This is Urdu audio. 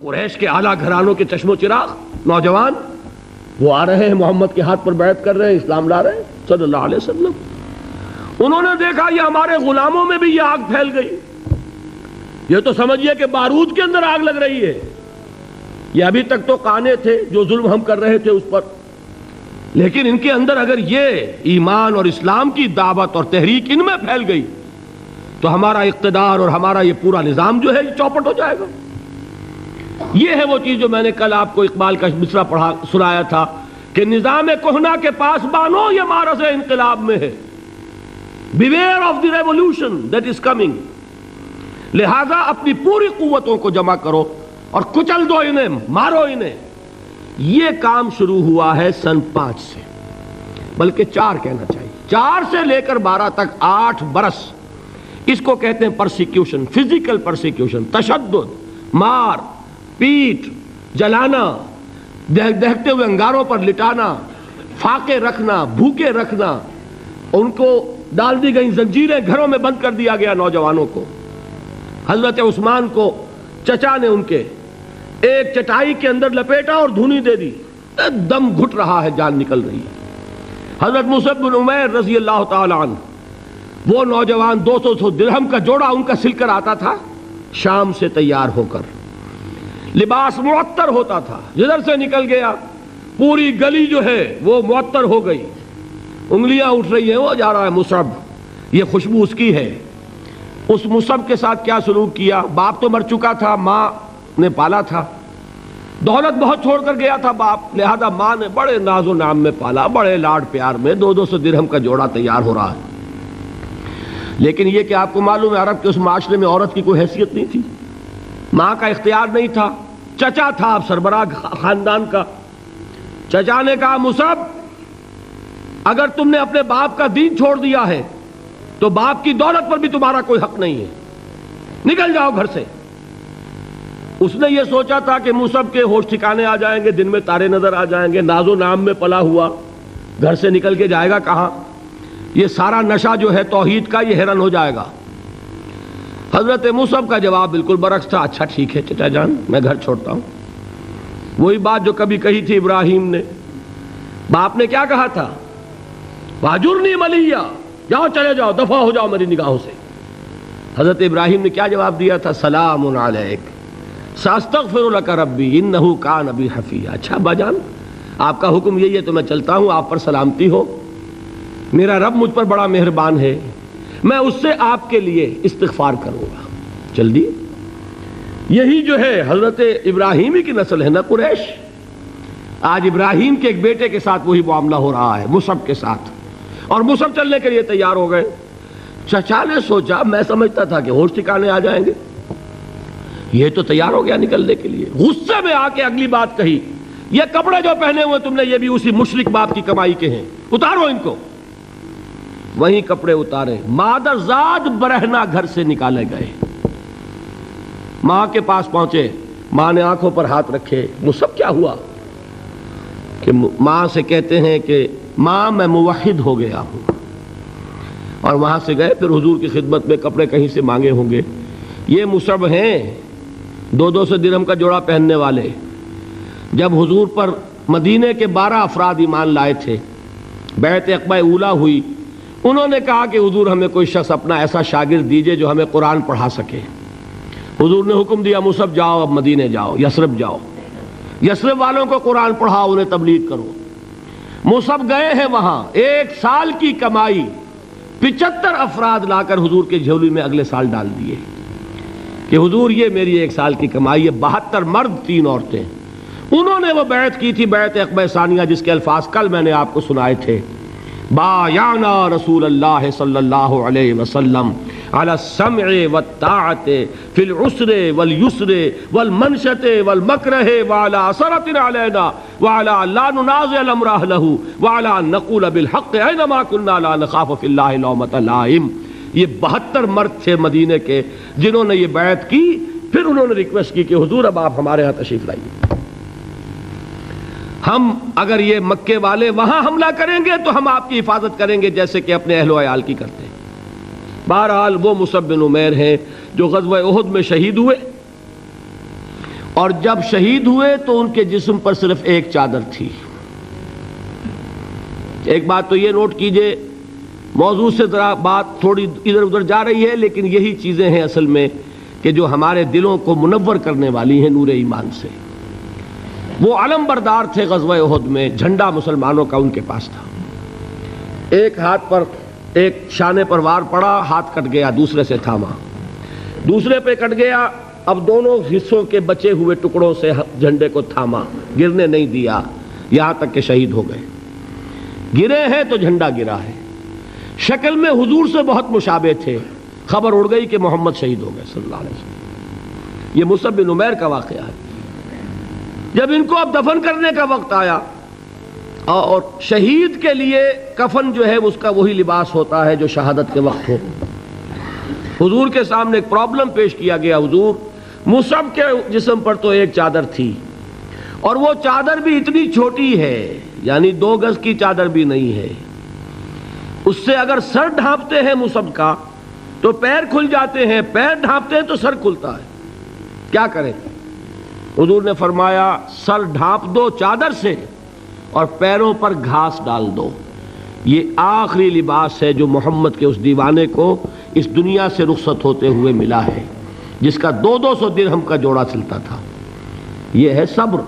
قریش کے اعلیٰ گھرانوں کے چشم و چراغ نوجوان وہ آ رہے ہیں، محمد کے ہاتھ پر بیعت کر رہے ہیں، اسلام لا رہے ہیں صلی اللہ علیہ وسلم۔ انہوں نے دیکھا یہ ہمارے غلاموں میں بھی یہ آگ پھیل گئی، یہ تو سمجھیے کہ بارود کے اندر آگ لگ رہی ہے۔ یہ ابھی تک تو قانے تھے جو ظلم ہم کر رہے تھے اس پر، لیکن ان کے اندر اگر یہ ایمان اور اسلام کی دعوت اور تحریک ان میں پھیل گئی تو ہمارا اقتدار اور ہمارا یہ پورا نظام جو ہے یہ چوپٹ ہو جائے گا۔ یہ ہے وہ چیز جو میں نے کل آپ کو اقبال کا مصرع پڑھا سنایا تھا کہ نظام کہنا کے پاس بانو یہ مارز انقلاب میں ہے، beware of the revolution that is coming. لہذا اپنی پوری قوتوں کو جمع کرو اور کچل دو انہیں، مارو انہیں۔ یہ کام شروع ہوا ہے سن 5 سے، بلکہ 4 کہنا چاہیے، 4 سے لے کر 12 تک 8 برس اس کو کہتے ہیں پرسیکیوشن، فزیکل پرسیکیوشن، تشدد، مار پیٹ، جلانا، دہتے ہوئے انگاروں پر لٹانا، فاقے رکھنا، بھوکے رکھنا، ان کو ڈال دی گئی زنجیریں، گھروں میں بند کر دیا گیا نوجوانوں کو۔ حضرت عثمان کو چچا نے ان کے ایک چٹائی کے اندر لپیٹا اور دھونی دے دی، دم گھٹ رہا ہے، جان نکل رہی ہے۔ حضرت مصعب بن عمیر رضی اللہ تعالی عنہ، وہ نوجوان 200 درہم کا جوڑا ان کا سل کر آتا تھا شام سے تیار ہو کر، لباس معطر ہوتا تھا، جدھر سے نکل گیا پوری گلی جو ہے وہ معطر ہو گئی، انگلیاں اٹھ رہی ہیں، وہ جا رہا ہے مصعب، یہ خوشبو اس کی ہے۔ اس مصعب کے ساتھ کیا سلوک کیا؟ باپ تو مر چکا تھا، ماں نے پالا تھا، دولت بہت چھوڑ کر گیا تھا باپ، لہذا ماں نے بڑے ناز و نام میں پالا، بڑے لاڈ پیار میں، 200 درہم کا جوڑا تیار ہو رہا ہے۔ لیکن یہ کہ آپ کو معلوم ہے عرب کے اس معاشرے میں عورت کی کوئی حیثیت نہیں تھی، ماں کا اختیار نہیں تھا، چچا تھا اب سربراہ خاندان کا۔ چچا نے کہا مصعب اگر تم نے اپنے باپ کا دین چھوڑ دیا ہے تو باپ کی دولت پر بھی تمہارا کوئی حق نہیں ہے، نکل جاؤ گھر سے۔ اس نے یہ سوچا تھا کہ مصعب کے ہوش ٹھکانے آ جائیں گے، دن میں تارے نظر آ جائیں گے، ناز و نام میں پلا ہوا گھر سے نکل کے جائے گا کہاں، یہ سارا نشہ جو ہے توحید کا یہ حیران ہو جائے گا۔ حضرت مصعب کا جواب بالکل برعکس تھا، اچھا ٹھیک ہے چچا جان میں گھر چھوڑتا ہوں۔ وہی بات جو کبھی کہی تھی ابراہیم نے، باپ نے کیا کہا تھا؟ واجرنی ملیہ، جاؤ چلے جاؤ، دفع ہو جاؤ میری نگاہوں سے۔ حضرت ابراہیم نے کیا جواب دیا تھا؟ سلام علیک ساستغفر لک ربی انہ کان بی حفیہ۔ اچھا ابا جان آپ کا حکم یہی ہے تو میں چلتا ہوں، آپ پر سلامتی ہو، میرا رب مجھ پر بڑا مہربان ہے، میں اس سے آپ کے لیے استغفار کروں گا۔ چل دی۔ یہی جو ہے حضرت ابراہیمی کی نسل ہے نا قریش۔ آج ابراہیم کے ایک بیٹے کے ساتھ وہی معاملہ ہو رہا ہے مصعب کے ساتھ، اور مصعب چلنے کے لیے تیار ہو گئے۔ چچا نے سوچا، میں سمجھتا تھا کہ ہوش ٹھکانے آ جائیں گے، یہ تو تیار ہو گیا نکلنے کے لیے۔ غصے میں آ کے اگلی بات کہی، یہ کپڑے جو پہنے ہوئے تم نے یہ بھی اسی مشرک باپ کی کمائی کے ہیں، اتارو ان کو۔ وہیں کپڑے اتارے، مادر زاد برہنہ گھر سے نکالے گئے۔ ماں کے پاس پہنچے، ماں نے آنکھوں پر ہاتھ رکھے، مصعب کیا ہوا؟ کہ ماں سے کہتے ہیں کہ ماں میں موحد ہو گیا ہوں، اور وہاں سے گئے پھر حضور کی خدمت میں، کپڑے کہیں سے مانگے ہوں گے۔ یہ مصعب ہیں 200 درہم کا جوڑا پہننے والے، جب حضور پر مدینے کے 12 افراد ایمان لائے تھے، بیعت عقبہ اولیٰ ہوئی، انہوں نے کہا کہ حضور ہمیں کوئی شخص اپنا ایسا شاگرد دیجئے جو ہمیں قرآن پڑھا سکے۔ حضور نے حکم دیا مصعب جاؤ، اب مدینے جاؤ، یثرب جاؤ، یثرب والوں کو قرآن پڑھاؤ، انہیں تبلیغ کرو۔ مصعب گئے ہیں وہاں، 1 سال کی کمائی 75 افراد لا کر حضور کے جھولی میں اگلے سال ڈال دیے کہ حضور یہ میری 1 سال کی کمائی ہے۔ 72 مرد 3 عورتیں، انہوں نے وہ بیعت کی تھی، بیعت عقبہ ثانیہ، جس کے الفاظ کل میں نے آپ کو سنائے تھے، بایعنا رسول اللہ صلی اللہ علیہ وسلم علی السمع والطاعت فی العسر والیسر والمنشط والمکرہ وعلی اثرۃ علینا وعلی لا ننازع الامر اہلہ وعلی ان نقول بالحق اینما کنا لا نخاف فی اللہ لومۃ لائم۔ یہ 72 مرد تھے مدینے کے جنہوں نے یہ بیعت کی۔ پھر انہوں نے ریکویسٹ کی کہ حضور اب آپ ہمارے ہاں تشریف لائیے، ہم اگر یہ مکے والے وہاں حملہ کریں گے تو ہم آپ کی حفاظت کریں گے جیسے کہ اپنے اہل و عیال کی کرتے ہیں۔ بہرحال وہ مصعب بن عمیر ہیں جو غزوہ احد میں شہید ہوئے، اور جب شہید ہوئے تو ان کے جسم پر صرف ایک چادر تھی. ایک بات تو یہ نوٹ کیجئے، موضوع سے ذرا بات تھوڑی ادھر ادھر جا رہی ہے، لیکن یہی چیزیں ہیں اصل میں کہ جو ہمارے دلوں کو منور کرنے والی ہیں نور ایمان سے. وہ علم بردار تھے غزوہ احد میں، جھنڈا مسلمانوں کا ان کے پاس تھا. ایک ہاتھ پر ایک شانے پر وار پڑا، ہاتھ کٹ گیا، دوسرے سے تھاما، دوسرے پہ کٹ گیا، اب دونوں حصوں کے بچے ہوئے ٹکڑوں سے جھنڈے کو تھاما، گرنے نہیں دیا، یہاں تک کہ شہید ہو گئے. گرے ہیں تو جھنڈا گرا ہے. شکل میں حضور سے بہت مشابہ تھے. خبر اڑ گئی کہ محمد شہید ہو گئے صلی اللہ علیہ وسلم. یہ مصعب بن عمیر کا واقعہ ہے. جب ان کو اب دفن کرنے کا وقت آیا، اور شہید کے لیے کفن جو ہے اس کا وہی لباس ہوتا ہے جو شہادت کے وقت ہو. حضور کے سامنے ایک پرابلم پیش کیا گیا. حضور، مصعب کے جسم پر تو ایک چادر تھی، اور وہ چادر بھی اتنی چھوٹی ہے، یعنی 2 گز کی چادر بھی نہیں ہے. اس سے اگر سر ڈھانپتے ہیں مصعب کا تو پیر کھل جاتے ہیں، پیر ڈھانپتے ہیں تو سر کھلتا ہے. کیا کریں؟ حضور نے فرمایا سر ڈھانپ دو چادر سے اور پیروں پر گھاس ڈال دو. یہ آخری لباس ہے جو محمد کے اس دیوانے کو اس دنیا سے رخصت ہوتے ہوئے ملا ہے، جس کا 200 درہم کا جوڑا چلتا تھا. یہ ہے صبر.